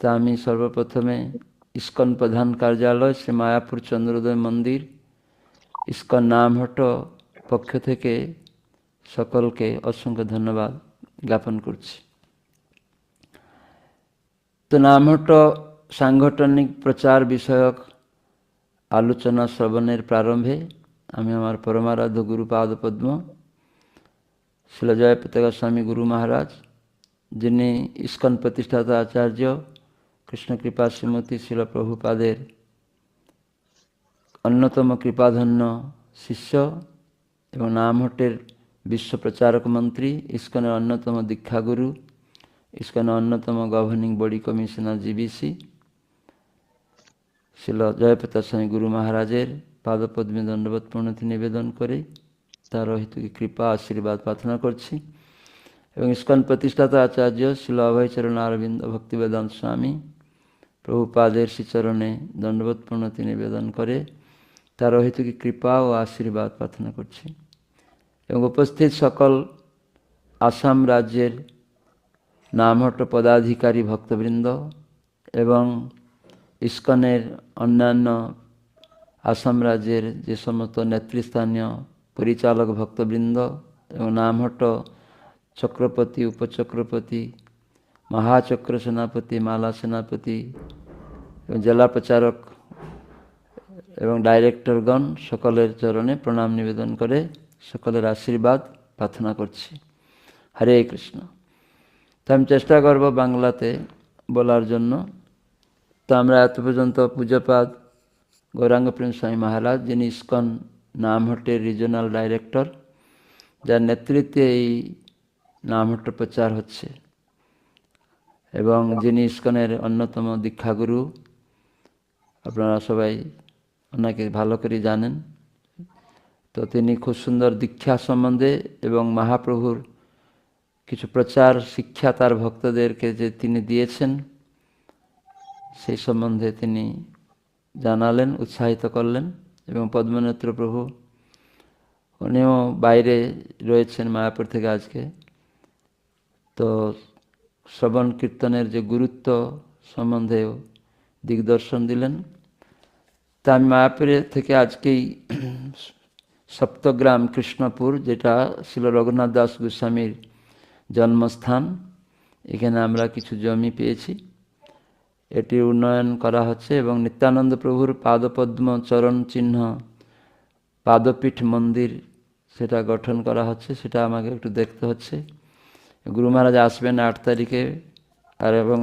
তা আমি সর্বপ্রথমে ইস্কন প্রধান কার্যালয় শ্রী মায়াপুর চন্দ্রোদয় মন্দির ইস্কন নামহট্ট পক্ষ থেকে সকলকে অসংখ্য ধন্যবাদ জ্ঞাপন করছি। তো নামহট্ট সাংগঠনিক প্রচার বিষয়ক আলোচনা শ্রবণের প্রারম্ভে আমি আমার পরমারাধ্য গুরু পাদপদ্ম শিল জয়পতাকা স্বামী গুরু মহারাজ, যিনি ইস্কন প্রতিষ্ঠাতা আচার্য কৃষ্ণকৃপা শ্রীমতী শিল প্রভুপাদের অন্যতম কৃপাধন্য শিষ্য এবং নামহট্টের বিশ্ব প্রচারক মন্ত্রী, ইস্কনের অন্যতম দীক্ষাগুরু, ইস্কনের অন্যতম গভর্নিং বডি কমিশনার জিবিসি শিল জয়পতাকা স্বামী গুরু মহারাজের পাদপদ্মে দণ্ডবত প্রণতি নিবেদন করে তার হেতুকে কৃপা আশীর্বাদ প্রার্থনা করছি এবং ইস্কন প্রতিষ্ঠাতা আচার্য শিল অভয়চরণ অরবিন্দ ভক্তিবেদান্ত স্বামী প্রভুপাদের শ্রীচরণে দণ্ডবত প্রণতি নিবেদন করে তার হেতুকে কৃপা ও আশীর্বাদ প্রার্থনা করছি এবং উপস্থিত সকল আসাম রাজ্যের নামহট্ট পদাধিকারী ভক্তবৃন্দ এবং ইস্কনের অন্যান্য আসাম রাজ্যের যে সমস্ত নেতৃস্থানীয় পরিচালক ভক্তবৃন্দ এবং নামহট্ট চক্রপতি, উপচক্রপতি, মহাচক্র সেনাপতি, মালা সেনাপতি এবং জেলা প্রচারক এবং ডাইরেক্টরগণ সকলের চরণে প্রণাম নিবেদন করে সকলের আশীর্বাদ প্রার্থনা করছি। হরে কৃষ্ণ। তো আমি চেষ্টা করব বাংলাতে বলার জন্য। তো আমরা এত পর্যন্ত পূজ্যপাদ গৌরাঙ্গ প্রেম স্বামী মহারাজ, যিনি ইস্কন নামহট্টের রিজনাল ডাইরেক্টর, যার নেতৃত্বে এই নামহট্ট প্রচার হচ্ছে এবং যিনি ইস্কনের অন্যতম দীক্ষাগুরু, আপনারা সবাই ওনাকে ভালো করে জানেন। তো তিনি খুব সুন্দর দীক্ষা সম্বন্ধে এবং মহাপ্রভুর কিছু প্রচার শিক্ষা তার ভক্তদেরকে যে তিনি দিয়েছেন সেই সম্বন্ধে তিনি জানালেন, উৎসাহিত করলেন এবং পদ্মনেত্র প্রভু উনিও বাইরে রয়েছেন মায়াপুর থেকে আজকে। তো শ্রবণ কীর্তনের যে গুরুত্ব সম্বন্ধেও দিগদর্শন দিলেন। তা আমি মায়াপুরে থেকে আজকেই সপ্তগ্রাম কৃষ্ণপুর, যেটা শিল রঘুনাথ দাস গোস্বামীর জন্মস্থান, এখানে আমরা কিছু জমি পেয়েছি, এটির উন্নয়ন করা হচ্ছে এবং নিত্যানন্দ প্রভুর পাদপদ্ম চরণ চিহ্ন পাদপীঠ মন্দির সেটা গঠন করা হচ্ছে, সেটা আমাকে একটু দেখতে হচ্ছে। গুরু মহারাজ আসবেন 8 তারিখে আর এবং